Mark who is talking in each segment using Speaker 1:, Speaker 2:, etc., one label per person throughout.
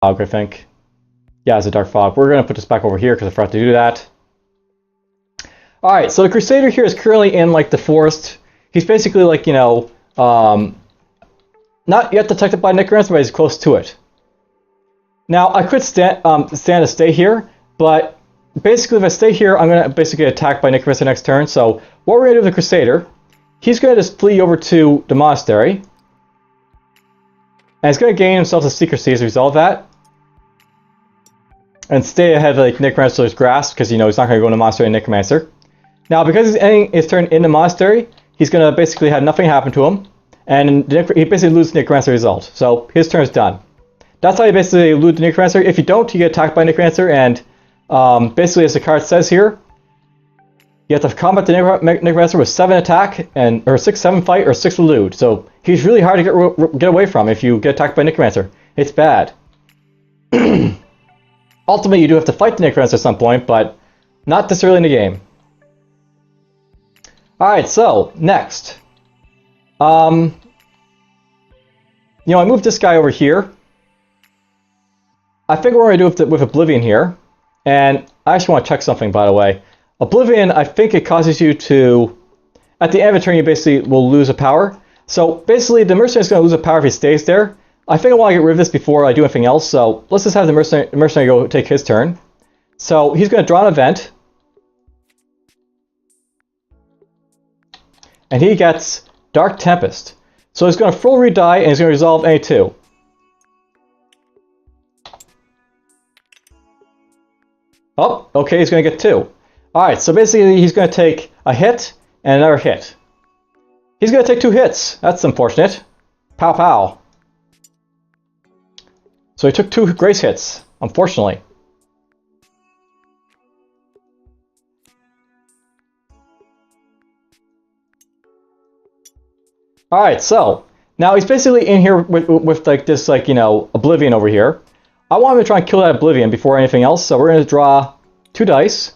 Speaker 1: fog, I think. Yeah, it's a dark fog. We're going to put this back over here because I forgot to do that. Alright, so the Crusader here is currently in, like, the forest. He's basically, like, you know, not yet detected by necromancer, but he's close to it. Now, I could stand to stay here, but basically if I stay here, I'm going to basically get attacked by necromancer next turn. So what we're going to do with the Crusader, he's going to just flee over to the monastery. And he's going to gain himself a secrecy as a result of that. And stay ahead of like necromancer's grasp, because you know he's not going to go into monastery and necromancer. Now, because he's ending his turn in the monastery, he's going to basically have nothing happen to him. And he basically loses the necromancer result. So his turn is done. That's how you basically lose the necromancer. If you don't, you get attacked by necromancer, and basically, as the card says here, you have to combat the necromancer with 7 attack, or 6-7 fight, or 6 elude. So he's really hard to get away from if you get attacked by necromancer. It's bad. Ultimately, you do have to fight the necromancer at some point, but not this early in the game. Alright, so, next. You know, I moved this guy over here. I think what we're going to do with Oblivion here, and I actually want to check something, by the way. Oblivion, I think it causes you to, at the end of a turn, you basically will lose a power. So basically, the mercenary is going to lose a power if he stays there. I think I want to get rid of this before I do anything else, so let's just have the mercenary go take his turn. So he's going to draw an event. And he gets Dark Tempest. So he's going to full re-die, and he's going to resolve any 2. Oh, okay, he's going to get 2. Alright, so basically he's going to take a hit and another hit. He's going to take 2 hits. That's unfortunate. Pow pow. So he took 2 grace hits, unfortunately. Alright, so now he's basically in here with like this, like, you know, Oblivion over here. I want him to try and kill that Oblivion before anything else, so we're going to draw 2 dice.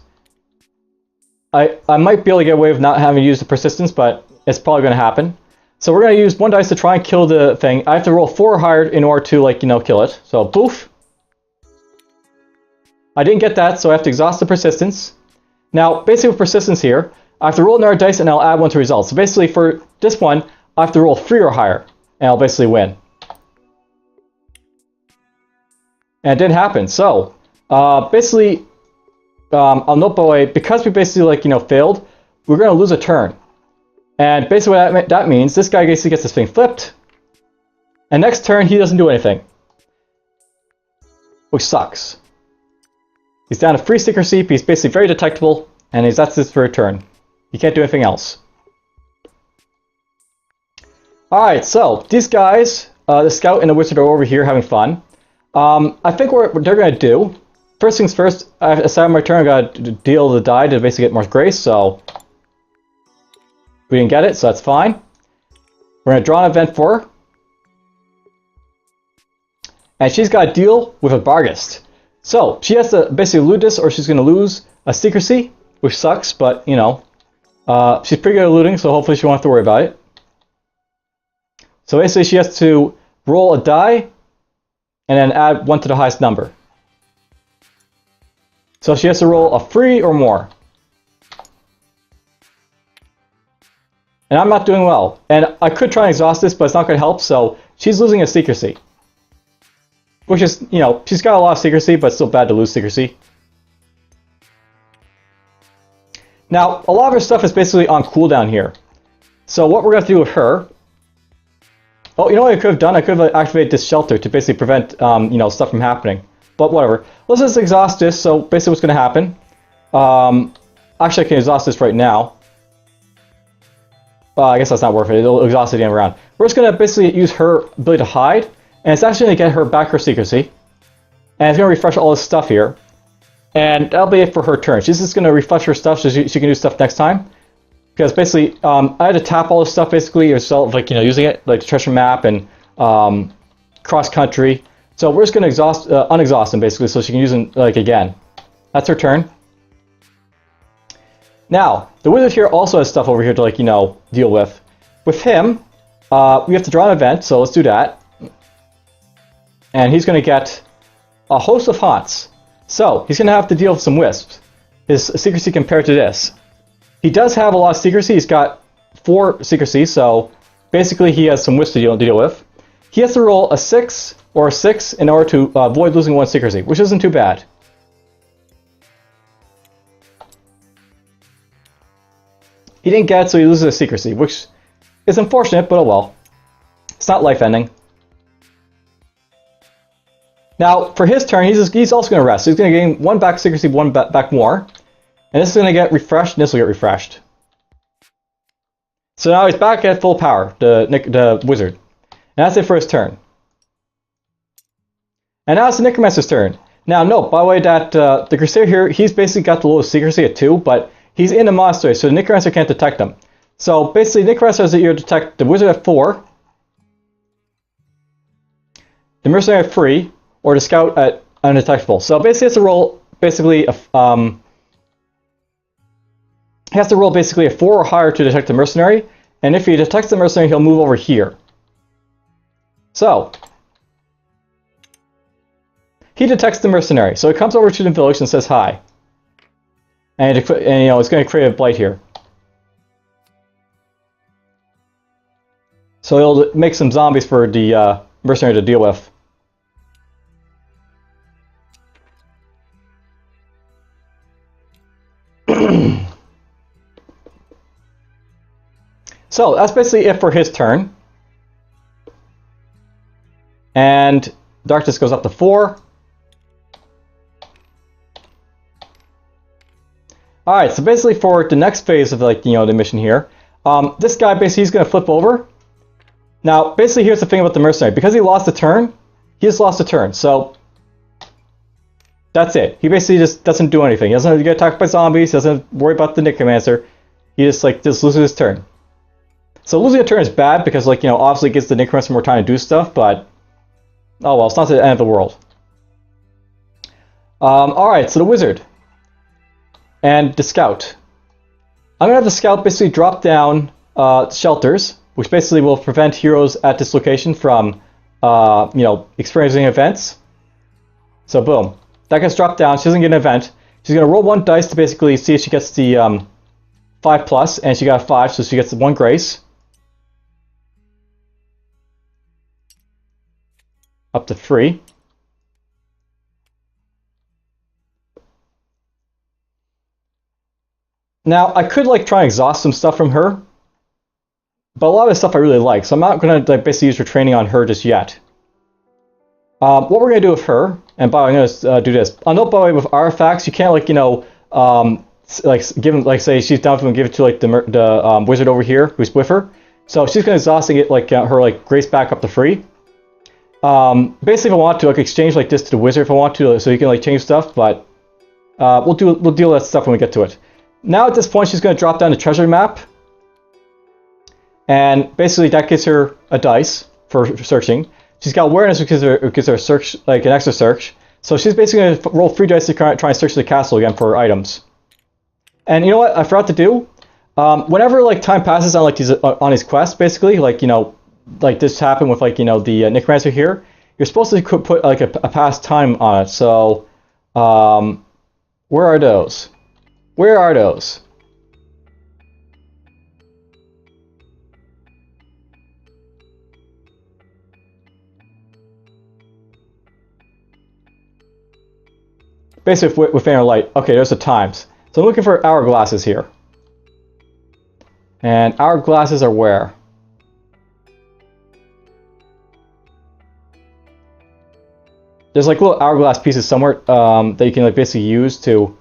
Speaker 1: I might be able to get away with not having to use the persistence, but it's probably going to happen. So we're going to use 1 dice to try and kill the thing. I have to roll 4 or higher in order to, like, you know, kill it. So, boof. I didn't get that, so I have to exhaust the persistence. Now, basically with persistence here, I have to roll another dice and I'll add 1 to results. So basically for this one, I have to roll 3 or higher, and I'll basically win. And it didn't happen. So, basically, I'll note by the way, because we basically, like, you know, failed, we're going to lose a turn. And basically what that means, this guy basically gets this thing flipped, and next turn he doesn't do anything. Which sucks. He's down to free secrecy, but he's basically very detectable, and that's his for a turn. He can't do anything else. Alright, so these guys, the scout and the wizard are over here having fun. I think what they're going to do, first things first, aside my turn, I got to deal the die to basically get more grace, so we didn't get it, so that's fine. We're going to draw an event for her. And she's got to deal with a Barghest. So she has to basically elude this, or she's going to lose a secrecy, which sucks, but, you know, she's pretty good at eluding, so hopefully she won't have to worry about it. So basically she has to roll a die and then add 1 to the highest number. So she has to roll a 3 or more. And I'm not doing well. And I could try and exhaust this, but it's not going to help, so she's losing a secrecy. Which is, you know, she's got a lot of secrecy, but it's still bad to lose secrecy. Now, a lot of her stuff is basically on cooldown here. So what we're going to do with her... Oh, you know what I could have done? I could have activated this shelter to basically prevent, you know, stuff from happening. But whatever. Let's just exhaust this. So basically what's going to happen... actually, I can exhaust this right now. I guess that's not worth it. It'll exhaust it the end round. We're just going to basically use her ability to hide. And it's actually going to get her back her secrecy. And it's going to refresh all this stuff here. And that'll be it for her turn. She's just going to refresh her stuff so she can do stuff next time. Because basically, I had to tap all this stuff basically, yourself, like, you know, using it, like the treasure map and cross-country. So we're just going to unexhaust them basically so she can use them, like, again. That's her turn. Now, the wizard here also has stuff over here to, like, you know, deal with. With him, we have to draw an event, so let's do that. And he's going to get a host of haunts. So he's going to have to deal with some wisps. His secrecy compared to this. He does have a lot of secrecy. He's got 4 secrecy, so basically he has some wisps to deal with. He has to roll a 6 or a 6 in order to avoid losing 1 secrecy, which isn't too bad. He didn't get it, so he loses a secrecy, which is unfortunate, but oh well. It's not life-ending. Now, for his turn, he's also going to rest. So he's going to gain 1 back secrecy, 1 back more. And this is going to get refreshed, and this will get refreshed. So now he's back at full power, the wizard. And that's it for his turn. And now it's the Necromancer's turn. Now, note, by the way, that the Crusader here, he's basically got the lowest secrecy at 2, but he's in the monastery, so the Necromancer can't detect him. So basically, Necromancer has to either detect the wizard at 4, the mercenary at 3, or the scout at undetectable. So basically, he has to roll basically he has to roll basically a 4 or higher to detect the mercenary, and if he detects the mercenary, he'll move over here. So he detects the mercenary, so he comes over to the village and says hi, and you know it's going to create a blight here. So he'll make some zombies for the mercenary to deal with. So that's basically it for his turn. And darkness goes up to 4. Alright, so basically for the next phase of the mission here, this guy basically he's gonna flip over. Now basically here's the thing about the mercenary. Because he lost a turn, he just lost a turn. So that's it. He basically just doesn't do anything. He doesn't get attacked by zombies, he doesn't worry about the Necromancer. He just loses his turn. So losing a turn is bad because obviously it gives the Necromancer more time to do stuff, but oh well, it's not the end of the world. Alright, so the wizard and the scout. I'm gonna have the scout basically drop down shelters, which basically will prevent heroes at this location from experiencing events. So boom. That gets dropped down, she doesn't get an event. She's gonna roll 1 dice to basically see if she gets the 5+, and she got a 5, so she gets 1 grace. Up to 3. Now, I could try and exhaust some stuff from her, but a lot of the stuff I really like, so I'm not going to basically use her training on her just yet. What we're going to do with her, and by the way, I'm going to do this. I'll note by the way with artifacts, you can't give them, say she's down to and give it to the wizard over here who's with her. So she's going to exhausting it her grace back up to 3. Basically, if I want to exchange this to the wizard, if I want to, so you can change stuff. But we'll deal with that stuff when we get to it. Now at this point, she's going to drop down the treasure map, and basically that gives her a dice for searching. She's got awareness, which gives her a search, an extra search. So she's basically going to roll 3 dice to try and search the castle again for items. And you know what? I forgot to do. Whenever time passes on on his quest, basically this happened with the Necromancer here, you're supposed to put a past time on it. So where are those? Where are those? Basically with inner light. Okay, there's the times. So I'm looking for hourglasses here. And hourglasses are where? There's little hourglass pieces somewhere that you can basically use to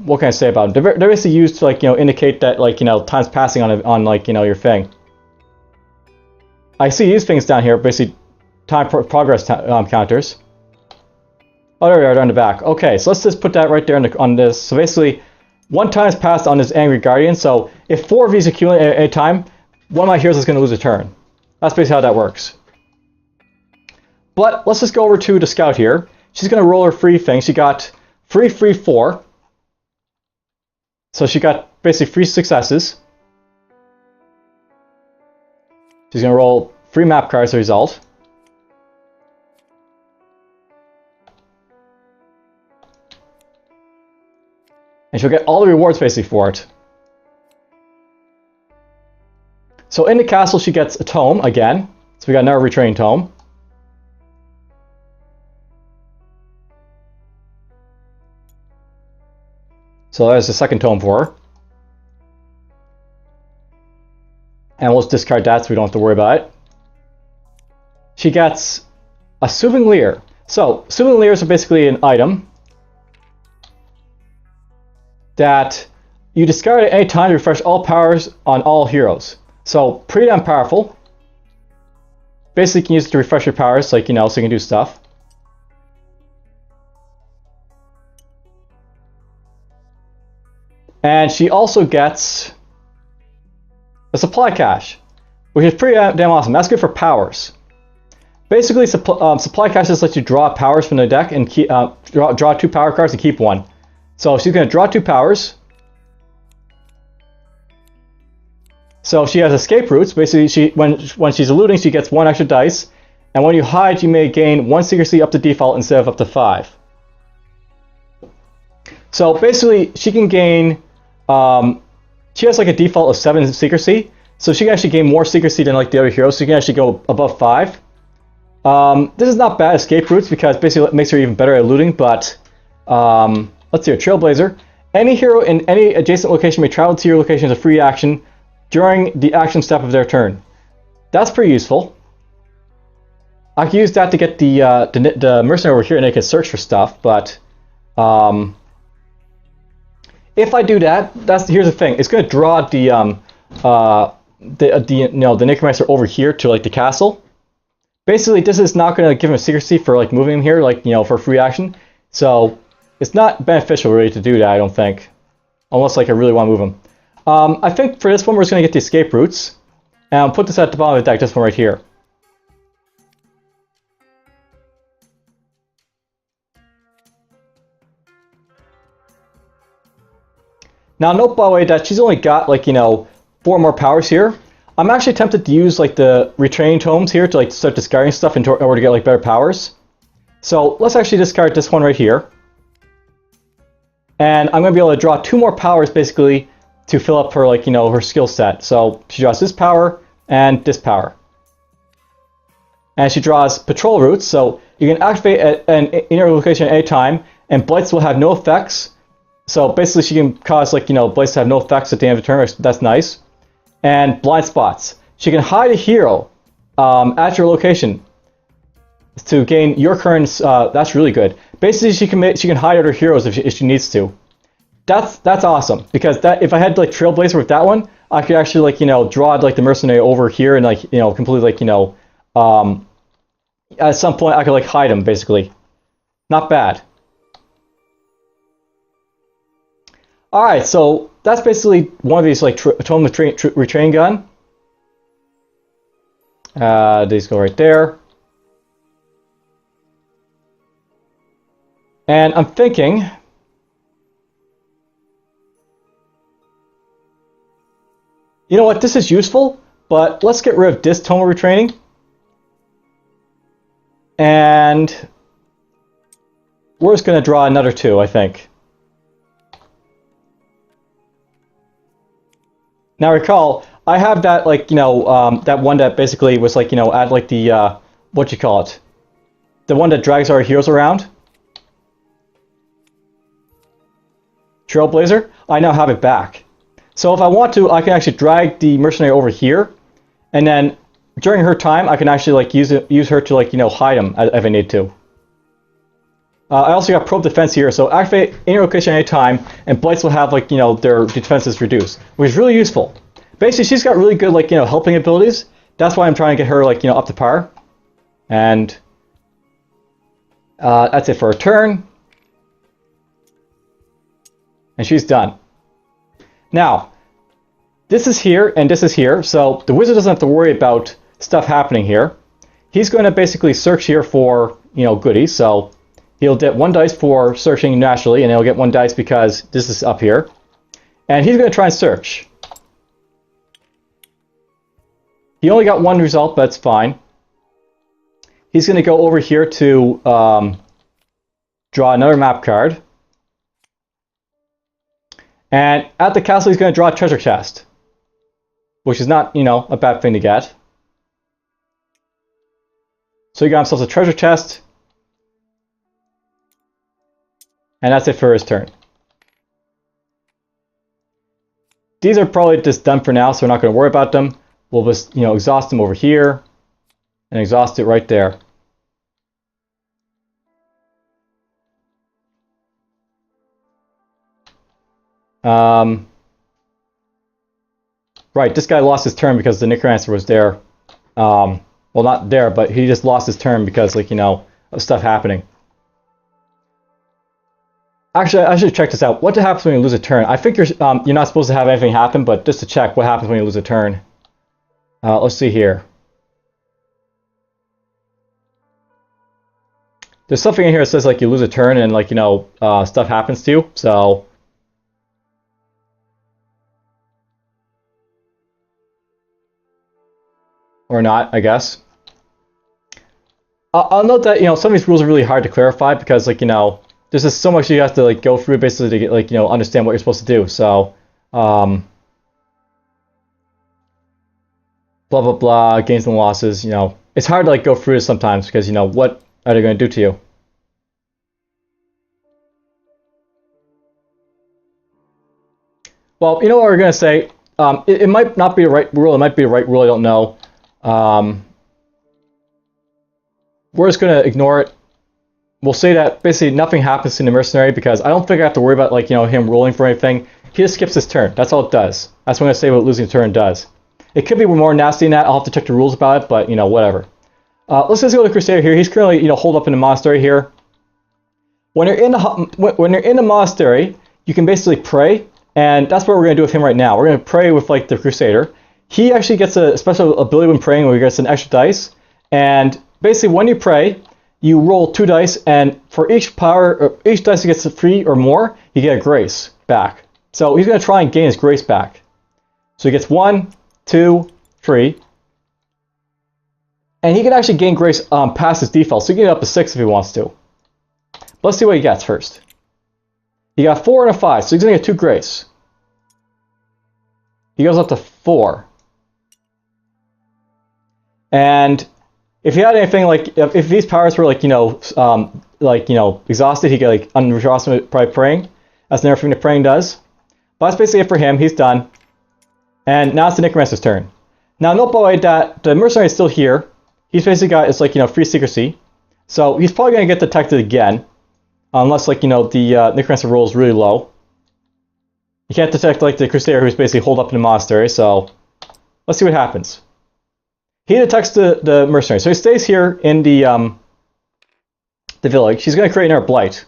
Speaker 1: what can I say about them? They're basically used to indicate that time's passing on your thing. I see these things down here, basically time progress counters. Oh, there we are, on the back. Okay, so let's just put that right there on this. So basically, 1 time has passed on this angry guardian. So if 4 of these accumulate at any time, one of my heroes is going to lose a turn. That's basically how that works. But let's just go over to the scout here. She's going to roll her free thing. She got 3, 3, 4. So she got basically 3 successes. She's going to roll 3 map cards as a result. And she'll get all the rewards basically for it. So in the castle, she gets a tome again. So we got another retraining tome. So there's the second tome for her. And we'll just discard that so we don't have to worry about it. She gets a souvenir. So souvenirs are basically an item that you discard at any time to refresh all powers on all heroes. So pretty damn powerful. Basically you can use it to refresh your powers, like, you know, so you can do stuff. And she also gets a supply cache, which is pretty damn awesome. That's good for powers. Basically, supply caches lets you draw powers from the deck and keep, draw 2 power cards and keep 1. So she's going to draw 2 powers. So she has escape routes. Basically, when she's eluding, she gets 1 extra dice. And when you hide, you may gain 1 secrecy up to default instead of up to 5. So basically, she can gain... she has like a default of 7 secrecy, so she can actually gain more secrecy than like the other heroes, so she can actually go above 5. This is not bad escape routes because basically it makes her even better at looting, but let's see here, Trailblazer. Any hero in any adjacent location may travel to your location as a free action during the action step of their turn. That's pretty useful. I can use that to get the mercenary over here and they can search for stuff, but if I do that, here's the thing. It's going to draw the necromancer over here to like the castle. Basically, this is not going to give him a secrecy for like moving him here, like, you know, for free action. So it's not beneficial really to do that, I don't think, unless like I really want to move him. I think for this one we're just going to get the escape routes and I'll put this at the bottom of the deck. This one right here. Now note by the way that she's only got like, you know, 4 more powers here. I'm actually tempted to use like the retraining tomes here to like start discarding stuff in order to get like better powers. So let's actually discard this one right here. And I'm going to be able to draw 2 more powers basically to fill up her, like, you know, her skill set. So she draws this power and this power. And she draws patrol routes, so you can activate at an inner location at any time, and blights will have no effects. So basically she can cause, like, you know, blights to have no effects at the end of the turn. That's nice. And blind spots. She can hide a hero at your location to gain your current. That's really good. Basically, she can hide other heroes if she needs to. That's awesome, because if I had like Trailblazer with that one, I could actually, like, you know, draw like the mercenary over here and, like, you know, completely, like, you know, at some point I could like hide him basically. Not bad. All right, so that's basically one of these, like, Tome Retrain Gun. These go right there. And I'm thinking, you know what, this is useful, but let's get rid of this Tome of Retraining. And we're just going to draw another 2, I think. Now recall, I have that, like, you know, that one that basically was, like, you know, add like the, what you call it? The one that drags our heroes around. Trailblazer. I now have it back. So if I want to, I can actually drag the mercenary over here, and then during her time, I can actually, like, use her to, like, you know, hide him if I need to. I also got probe defense here, so activate in your location at any time, and blights will have, like, you know, their defenses reduced, which is really useful. Basically, she's got really good, like, you know, helping abilities. That's why I'm trying to get her, like, you know, up to par. And that's it for her turn. And she's done. Now, this is here and this is here, so the wizard doesn't have to worry about stuff happening here. He's going to basically search here for, you know, goodies, so he'll get 1 dice for searching naturally, and he'll get 1 dice because this is up here. And he's going to try and search. He only got 1 result, but it's fine. He's going to go over here to draw another map card. And at the castle, he's going to draw a treasure chest, which is not, you know, a bad thing to get. So he got himself a treasure chest. And that's it for his turn. These are probably just done for now, so we're not going to worry about them. We'll just, you know, exhaust them over here. And exhaust it right there. Right, this guy lost his turn because the Necromancer was there. Well, not there, but he just lost his turn because, like, you know, of stuff happening. Actually, I should check this out. What happens when you lose a turn? I think you're not supposed to have anything happen, but just to check what happens when you lose a turn. Let's see here. There's something in here that says, like, you lose a turn and, like, you know, stuff happens to you, so... Or not, I guess. I'll note that, you know, some of these rules are really hard to clarify because, like, you know, there's just so much you have to, like, go through basically to get, like, you know, understand what you're supposed to do. So, blah, blah, blah, gains and losses, you know. It's hard to, like, go through this sometimes because, you know, what are they going to do to you? Well, you know what we're going to say? It might not be a right rule. It might be a right rule. I don't know. We're just going to ignore it. We'll say that basically nothing happens to the mercenary because I don't think I have to worry about, like, you know, him rolling for anything. He just skips his turn. That's all it does. That's what I'm going to say what losing a turn does. It could be more nasty than that. I'll have to check the rules about it, but, you know, whatever. Let's just go to Crusader here. He's currently, you know, holed up in the monastery here. When you're in the monastery, you can basically pray, and that's what we're going to do with him right now. We're going to pray with, like, the Crusader. He actually gets a special ability when praying where he gets an extra dice, and basically when you pray, you roll 2 dice, and for each dice he gets a 3 or more, you get a grace back. So he's going to try and gain his grace back. So he gets 1, 2, 3. And he can actually gain grace past his default, so he can get up to 6 if he wants to. But let's see what he gets first. He got 4 and a 5, so he's going to get 2 grace. He goes up to 4. And if he had anything like, if these powers were, like, you know, exhausted, he could, like, unexhaust them by praying. That's everything that praying does. But that's basically it for him. He's done. And now it's the Necromancer's turn. Now note by the way that the mercenary is still here. He's basically got, it's like, you know, free secrecy. So he's probably going to get detected again. Unless, like, you know, the Necromancer roll is really low. You can't detect, like, the Crusader who's basically holed up in the monastery. So let's see what happens. He detects the mercenary. So he stays here in the village. He's going to create another blight.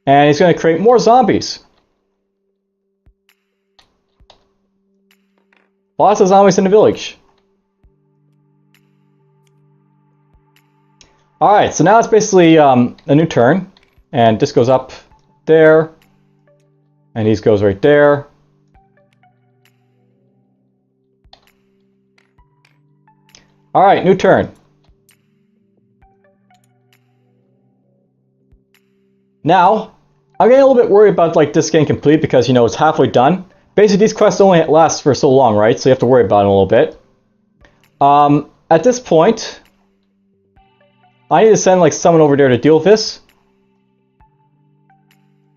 Speaker 1: And he's going to create more zombies. Lots of zombies in the village. Alright, so now it's basically a new turn. And this goes up there. And he goes right there. Alright, new turn. Now, I'm getting a little bit worried about, like, this getting complete because, you know, it's halfway done. Basically, these quests only last for so long, right? So you have to worry about them a little bit. At this point, I need to send, like, someone over there to deal with this.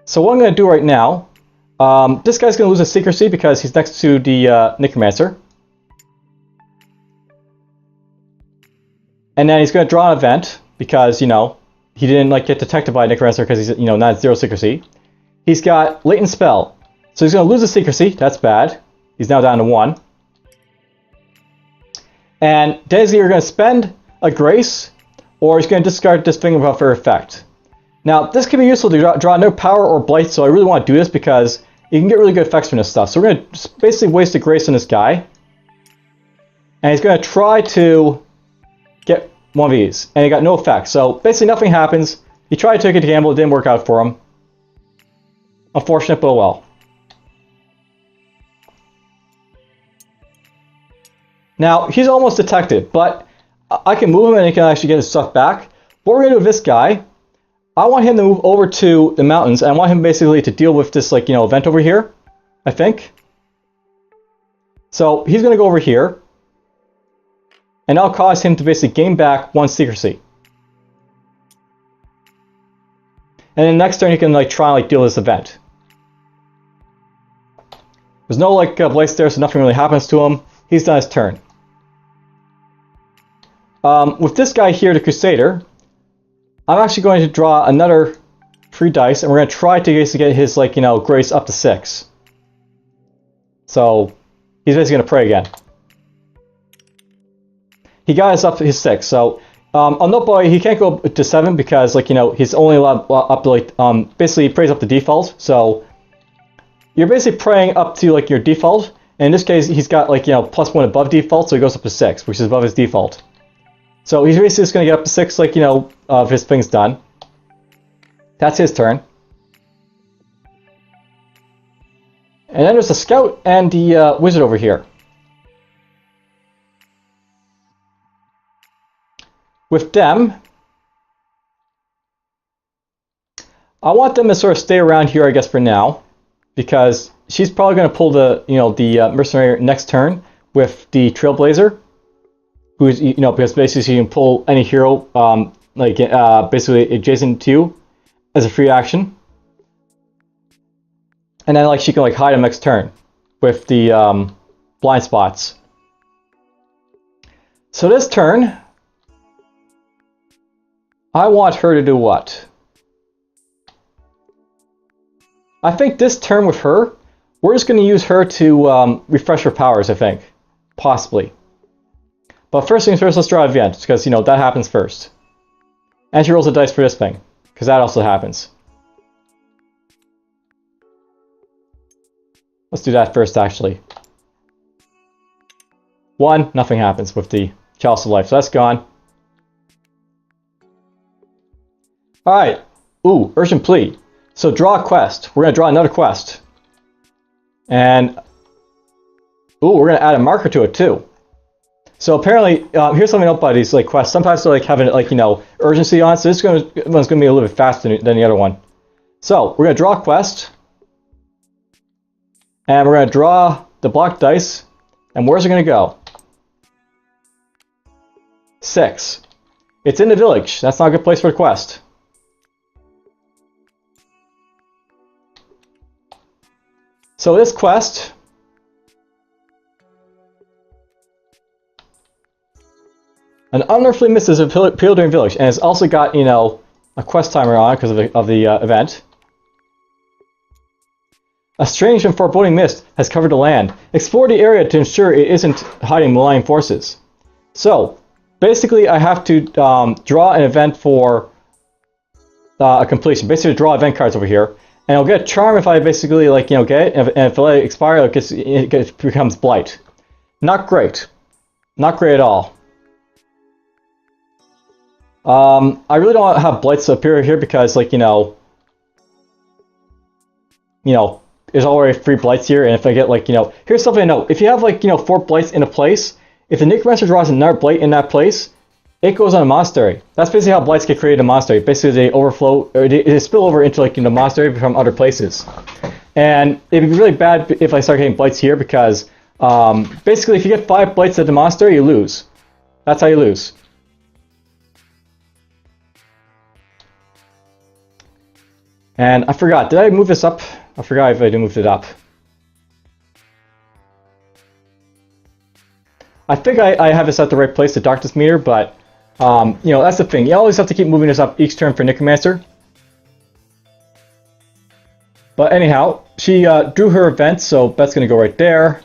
Speaker 1: So what I'm going to do right now, this guy's going to lose his secrecy because he's next to the Necromancer. And then he's going to draw an event because, you know, he didn't, like, get detected by Necromancer because he's, you know, not at 0 secrecy. He's got latent spell. So he's going to lose his secrecy. That's bad. He's now down to 1. And then he's either going to spend a grace or he's going to discard this thing without fair effect. Now, this can be useful to draw no power or blight, so I really want to do this because you can get really good effects from this stuff. So we're going to basically waste a grace on this guy. And he's going to try to get one of these, and he got no effect. So basically nothing happens. He tried to take a gamble, it didn't work out for him. Unfortunate, but well. Now, he's almost detected, but I can move him and he can actually get his stuff back. What we're going to do with this guy, I want him to move over to the mountains, and I want him basically to deal with this, like, event over here, I think. So he's going to go over here, and I'll cause him to basically gain back 1 secrecy. And then next turn he can like try and like deal with this event. There's no like blights there, so nothing really happens to him. He's done his turn. With this guy here, the Crusader, I'm actually going to draw another 3 dice, and we're going to try to basically get his like grace up to 6. So he's basically going to pray again. He got us up to his 6, so on Note Boy he can't go to 7 because like he's only allowed up to like basically he prays up to default. So you're basically praying up to like your default, and in this case he's got like +1 above default, so he goes up to 6, which is above his default. So he's basically just going to get up to 6 like if his thing's done. That's his turn. And then there's the scout and the wizard over here. With them, I want them to sort of stay around here, I guess, for now, because she's probably going to pull the the mercenary next turn with the trailblazer, who's because basically she can pull any hero basically adjacent to you as a free action, and then like she can like hide him next turn with the blind spots. So this turn, I want her to do what? I think this turn with her, we're just going to use her to refresh her powers, I think. Possibly. But first things first, let's draw event, because, that happens first. And she rolls a dice for this thing, because that also happens. Let's do that first, actually. 1, nothing happens with the Chalice of Life, so that's gone. Alright, ooh, urgent plea. So draw a quest. We're going to draw another quest. And, ooh, we're going to add a marker to it too. So apparently, here's something else about these like quests. Sometimes they like having like urgency on it, so this one's going to be a little bit faster than the other one. So we're going to draw a quest. And we're going to draw the block dice. And where's it going to go? 6. It's in the village. That's not a good place for a quest. So this quest, an unearthly mist is a Pilgrim village, and it's also got a quest timer on it because of the event. A strange and foreboding mist has covered the land. Explore the area to ensure it isn't hiding malign forces. So basically, I have to draw an event for a completion. Basically, draw event cards over here. And I'll get charm if I basically get it, and if I let it expire, it becomes blight. Not great. Not great at all. I really don't want to have blights appear here because there's already 3 blights here, and if I get here's something I know. If you have 4 blights in a place, if the necromancer draws another blight in that place, it goes on a monastery. That's basically how blights get created in a monastery. Basically, they overflow, or they spill over into the monastery from other places. And it'd be really bad if I start getting blights here because basically, if you get 5 blights at the monastery, you lose. That's how you lose. And I forgot. Did I move this up? I forgot if I did moved it up. I think I have this at the right place, the darkness meter, but that's the thing. You always have to keep moving this up each turn for Necromancer. But anyhow, she drew her event, so that's going to go right there.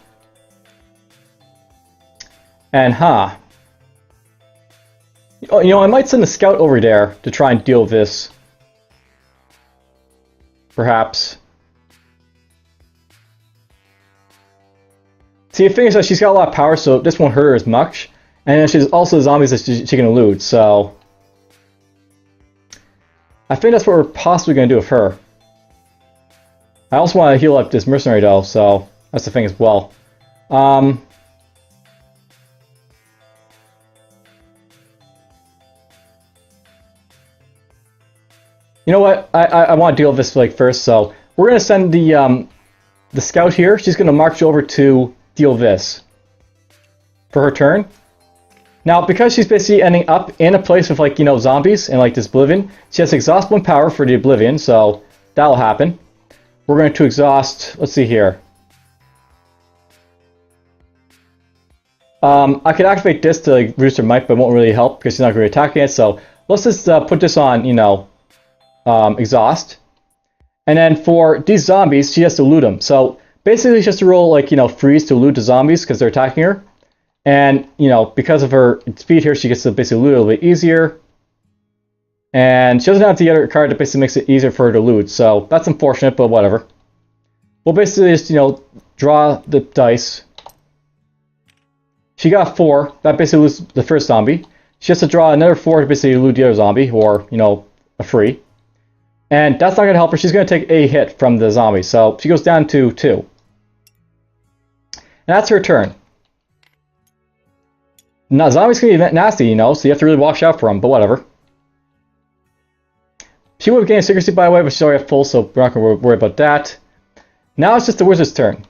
Speaker 1: And I might send the scout over there to try and deal with this. Perhaps. See, the thing is that she's got a lot of power, so this won't hurt her as much. And then she's also zombies that she can elude, so I think that's what we're possibly going to do with her. I also want to heal up this mercenary though, so that's the thing as well. You know what? I want to deal with this like first, so we're gonna send the scout here. She's gonna march over to deal this for her turn. Now, because she's basically ending up in a place with, like, you know, zombies and, like, this Oblivion, she has exhaust 1 power for the Oblivion, so that'll happen. We're going to exhaust, let's see here. I could activate this to, like, reduce her might, but it won't really help because she's not going to be attacking it, so let's just put this on, you know, exhaust. And then for these zombies, she has to loot them. So basically, she has to roll, like, you know, freeze to loot the zombies because they're attacking her. And, you know, because of her speed here, she gets to basically loot a little bit easier. And she doesn't have the other card that basically makes it easier for her to loot. So that's unfortunate, but whatever. We'll basically just, you know, draw the dice. She got 4. That basically loses the first zombie. She has to draw another 4 to basically loot the other zombie, or, you know, a free. And that's not going to help her. She's going to take a hit from the zombie. So she goes down to 2. And that's her turn. Now, zombies can be nasty, you know, so you have to really watch out for them, but whatever. She would have gained secrecy, by the way, but she's already at full, so we're not going to worry about that. Now it's just the wizard's turn.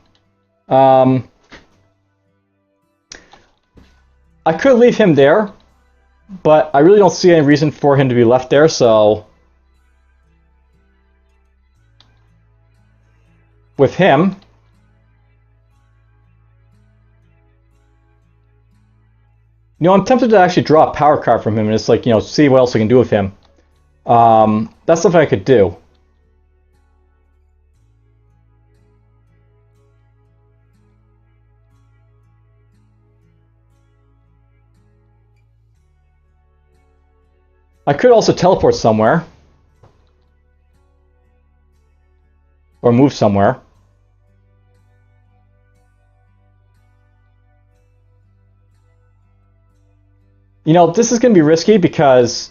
Speaker 1: I could leave him there, but I really don't see any reason for him to be left there, so... With him... You know, I'm tempted to actually draw a power card from him and just, like, you know, see what else I can do with him. That's something I could do. I could also teleport somewhere. Or move somewhere. You know, this is going to be risky because...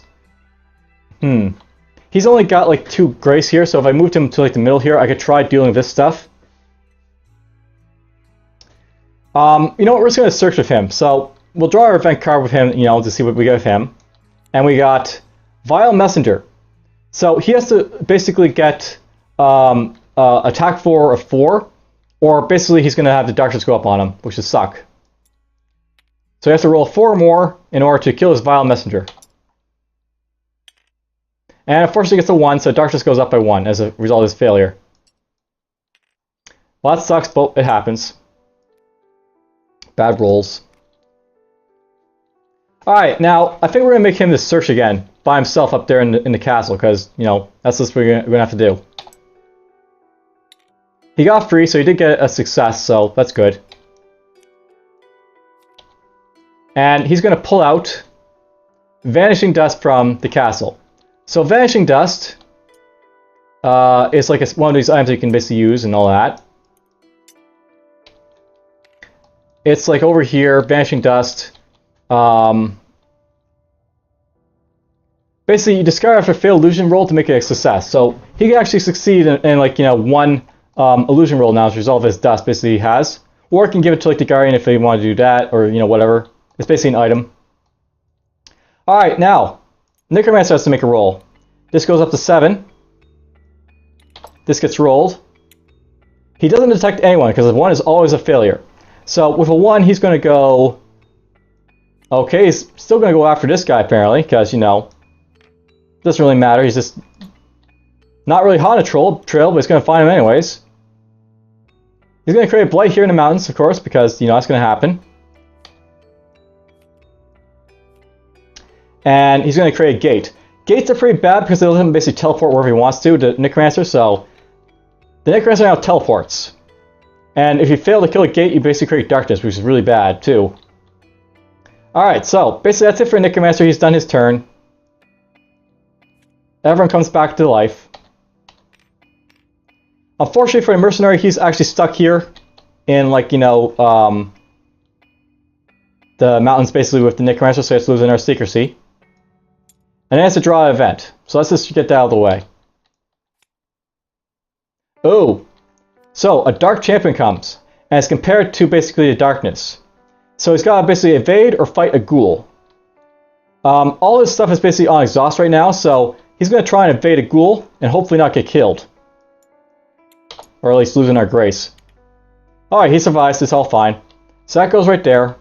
Speaker 1: He's only got, like, 2 grace here, so if I moved him to, like, the middle here, I could try dealing with this stuff. You know what, we're just going to search with him. So, we'll draw our event card with him, you know, to see what we get with him. And we got Vile Messenger. So, he has to basically get attack 4 of 4, or basically he's going to have the darkness go up on him, which would suck. So he has to roll 4 more in order to kill his Vile Messenger. And unfortunately he gets a 1, so darkness goes up by 1 as a result of his failure. Well, that sucks, but it happens. Bad rolls. Alright, now, I think we're going to make him this search again, by himself up there in the castle, because, you know, that's just what we're going to have to do. He got free, so he did get a success, so that's good. And he's going to pull out Vanishing Dust from the castle. So Vanishing Dust is like one of these items that you can basically use and all that. It's like over here, Vanishing Dust. Basically, you discard after a failed illusion roll to make it a success. So he can actually succeed in like, you know, 1 illusion roll now as a result of his dust basically he has. Or I can give it to like the Guardian if they want to do that, or, you know, whatever. It's basically an item. Alright, now, Necromancer has to make a roll. This goes up to 7. This gets rolled. He doesn't detect anyone, because a 1 is always a failure. So, with a 1, he's going to go... Okay, he's still going to go after this guy, apparently, because, you know, doesn't really matter. He's just not really hot on a trail, but he's going to find him anyways. He's going to create a blight here in the mountains, of course, because, you know, that's going to happen. And he's going to create a gate. Gates are pretty bad because they let him basically teleport wherever he wants to, the Necromancer, so... The Necromancer now teleports. And if you fail to kill a gate, you basically create darkness, which is really bad, too. Alright, so, basically that's it for Necromancer. He's done his turn. Everyone comes back to life. Unfortunately for the Mercenary, he's actually stuck here in, like, you know, the mountains basically with the Necromancer, so it's losing our secrecy. And then it has to draw an event. So let's just get that out of the way. Oh! So, a Dark Champion comes, and it's compared to basically the darkness. So he's got to basically evade or fight a ghoul. All this stuff is basically on exhaust right now, so he's going to try and invade a ghoul and hopefully not get killed. Or at least losing our grace. Alright, he survives. It's all fine. So that goes right there.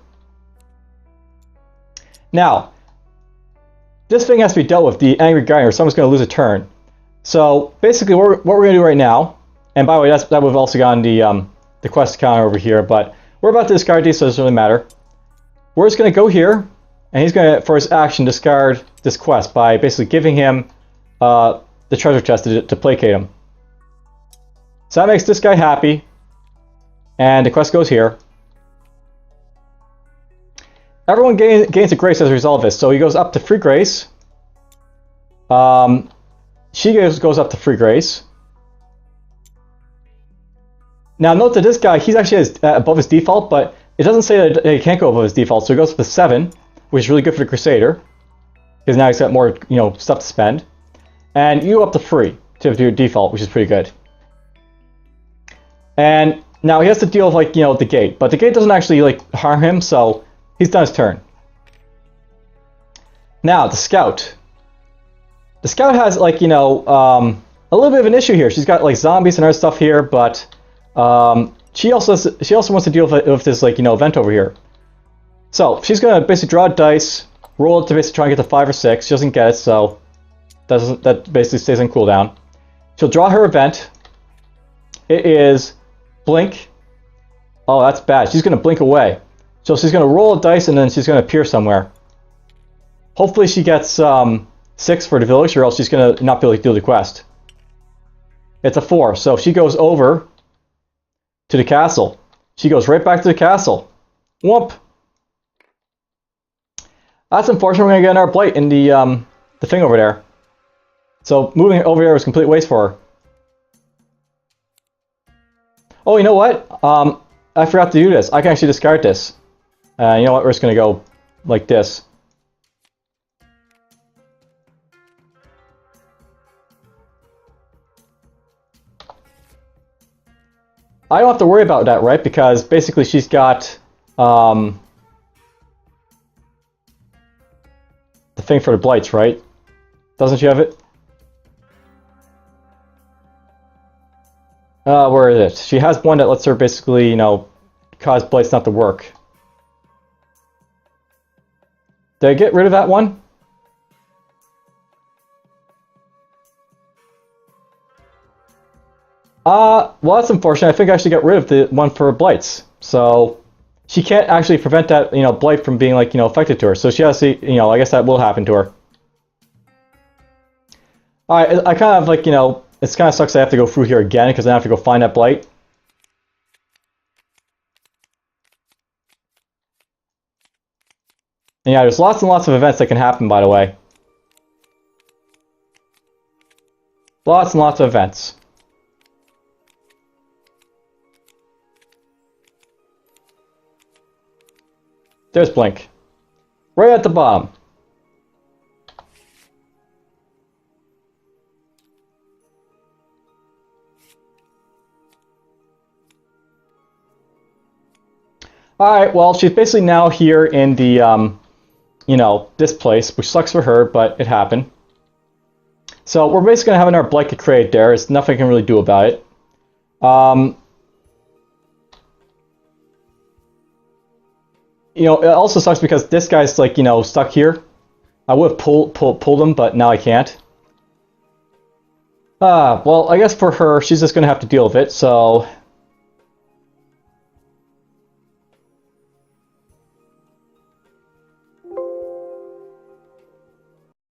Speaker 1: Now, this thing has to be dealt with, the Angry Guardian, or someone's going to lose a turn. So, basically, what we're going to do right now, and by the way, that would have also gotten the quest counter over here, but we're about to discard these, so it doesn't really matter. We're just going to go here, and he's going to, for his action, discard this quest by basically giving him the treasure chest to placate him. So that makes this guy happy, and the quest goes here. Everyone gains a grace as a result of this, so he goes up to free grace. She goes up to free grace. Now note that this guy, he's actually above his default, but it doesn't say that he can't go above his default, so he goes up to 7, which is really good for the Crusader, because now he's got more, stuff to spend. And you go up to 3 to your default, which is pretty good. And now he has to deal with, the gate, but the gate doesn't actually, harm him, so he's done his turn. Now, the Scout. The Scout has, a little bit of an issue here. She's got, zombies and other stuff here, but she also wants to deal with this, event over here. So, she's going to basically draw a dice, roll it to basically try and get to 5 or 6. She doesn't get it, so that basically stays on cooldown. She'll draw her event. It is blink. Oh, that's bad. She's going to blink away. So she's going to roll a dice and then she's going to appear somewhere. Hopefully she gets 6 for the village, or else she's going to not be able to do the quest. It's a 4, so she goes over to the castle. She goes right back to the castle. Whoop! That's unfortunate. We're going to get our blight in the thing over there. So moving over there was a complete waste for her. Oh, you know what? I forgot to do this. I can actually discard this. You know what? We're just going to go like this. I don't have to worry about that, right? Because basically she's got the thing for the blights, right? Doesn't she have it? Where is it? She has one that lets her basically, cause blights not to work. Did I get rid of that one? Well, that's unfortunate. I think I actually got rid of the one for blights. So she can't actually prevent that, blight from being, affected to her. So she has to, I guess that will happen to her. Alright, I kind of, it kind of sucks I have to go through here again, because I have to go find that blight. And yeah, there's lots and lots of events that can happen, by the way. Lots and lots of events. There's Blink. Right at the bottom. Alright, well, she's basically now here in the, this place, which sucks for her, but it happened. So we're basically going to have our blanket create there. There's nothing I can really do about it. It also sucks because this guy's, stuck here. I would have pulled him, but now I can't. Well, I guess for her, she's just going to have to deal with it, so